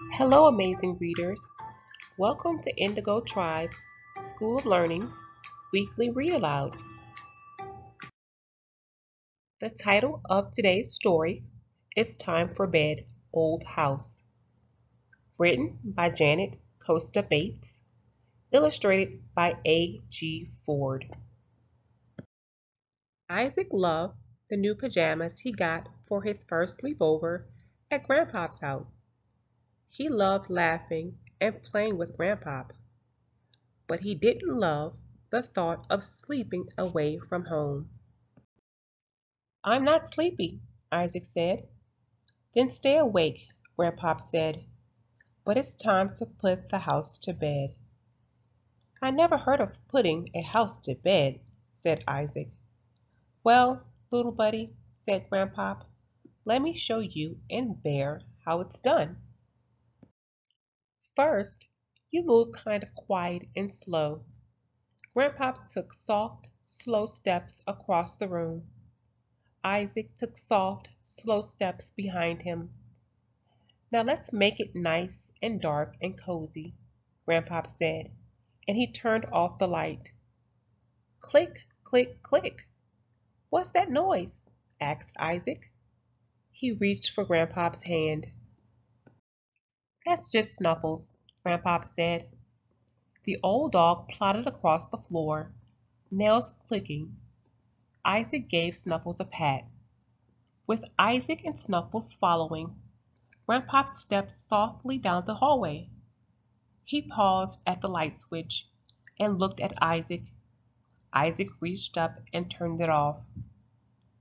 Hello, amazing readers. Welcome to Indigo Tribe School of Learning's weekly read aloud. The title of today's story is Time for Bed, Old House. Written by Janet Costa Bates, illustrated by A.G. Ford. Isaac loved the new pajamas he got for his first sleepover at Grandpop's house. He loved laughing and playing with Grandpop. But he didn't love the thought of sleeping away from home. "I'm not sleepy," Isaac said. "Then stay awake," Grandpop said. "But it's time to put the house to bed." "I never heard of putting a house to bed," said Isaac. "Well, little buddy," said Grandpop, "let me show you and Bear how it's done. First, you move kind of quiet and slow." Grandpop took soft, slow steps across the room. Isaac took soft, slow steps behind him. "Now let's make it nice and dark and cozy," Grandpop said, and he turned off the light. Click, click, click. "What's that noise?" asked Isaac. He reached for Grandpop's hand. "That's just Snuffles," Grandpop said. The old dog plodded across the floor, nails clicking. Isaac gave Snuffles a pat. With Isaac and Snuffles following, Grandpop stepped softly down the hallway. He paused at the light switch and looked at Isaac. Isaac reached up and turned it off.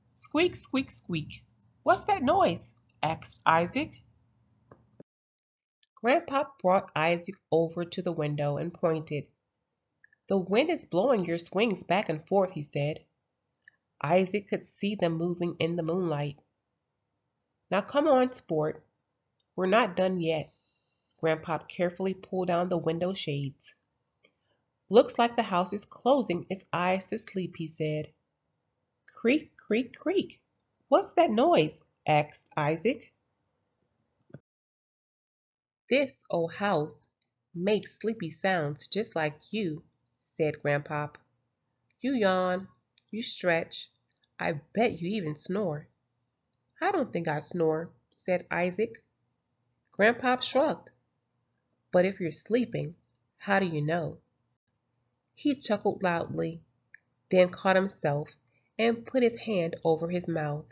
"Squeak, squeak, squeak. What's that noise?" asked Isaac. Grandpop brought Isaac over to the window and pointed. "The wind is blowing your swings back and forth," he said. Isaac could see them moving in the moonlight. "Now come on, sport. We're not done yet." Grandpop carefully pulled down the window shades. "Looks like the house is closing its eyes to sleep," he said. "Creak, creak, creak. What's that noise?" asked Isaac. "This old house makes sleepy sounds just like you," said Grandpop. "You yawn, you stretch. I bet you even snore." "I don't think I snore," said Isaac. Grandpop shrugged. "But if you're sleeping, how do you know?" He chuckled loudly, then caught himself and put his hand over his mouth.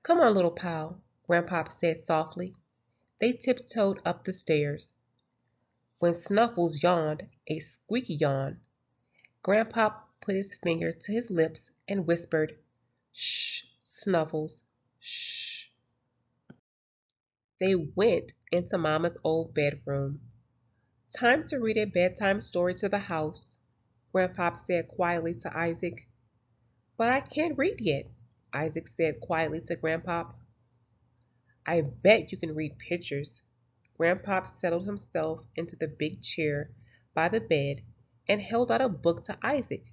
"Come on, little pal," Grandpop said softly. They tiptoed up the stairs. When Snuffles yawned a squeaky yawn, Grandpop put his finger to his lips and whispered, "Shh, Snuffles, shh." They went into Mama's old bedroom. "Time to read a bedtime story to the house," Grandpop said quietly to Isaac. "But I can't read yet," Isaac said quietly to Grandpop. "I bet you can read pictures." Grandpop settled himself into the big chair by the bed and held out a book to Isaac.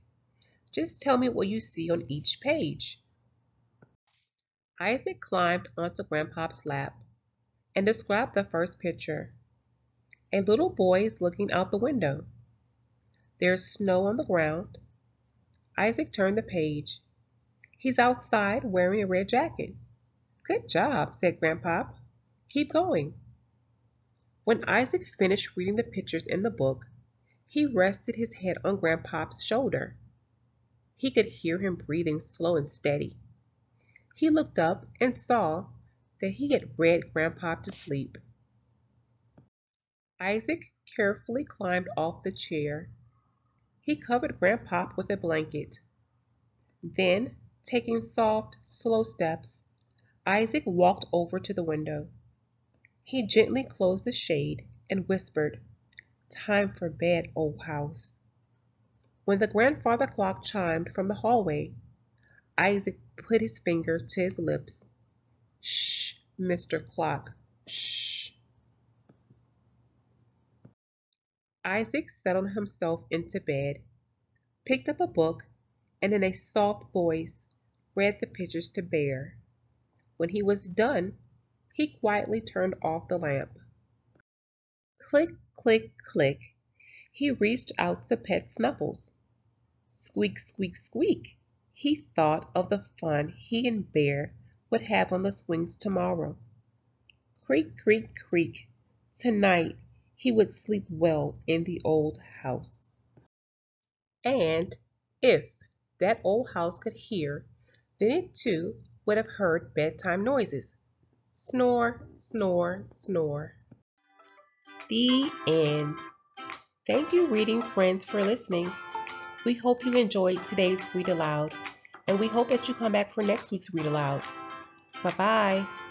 "Just tell me what you see on each page." Isaac climbed onto Grandpop's lap and described the first picture. A little boy is looking out the window. There's snow on the ground. Isaac turned the page. "He's outside wearing a red jacket." "Good job," said Grandpop. "Keep going." When Isaac finished reading the pictures in the book, he rested his head on Grandpop's shoulder. He could hear him breathing slow and steady. He looked up and saw that he had read Grandpop to sleep. Isaac carefully climbed off the chair. He covered Grandpop with a blanket. Then, taking soft, slow steps, Isaac walked over to the window. He gently closed the shade and whispered, "Time for bed, old house." When the grandfather clock chimed from the hallway, Isaac put his finger to his lips. "Shh, Mr. Clock, shh." Isaac settled himself into bed, picked up a book, and in a soft voice read the pictures to Bear. When he was done, he quietly turned off the lamp. Click, click, click. He reached out to pet Snuffles. Squeak, squeak, squeak. He thought of the fun he and Bear would have on the swings tomorrow. Creak, creak, creak. Tonight he would sleep well in the old house. And if that old house could hear, then it too would have heard bedtime noises. Snore, snore, snore. The end. Thank you, reading friends, for listening. We hope you enjoyed today's Read Aloud, and we hope that you come back for next week's Read Aloud. Bye bye.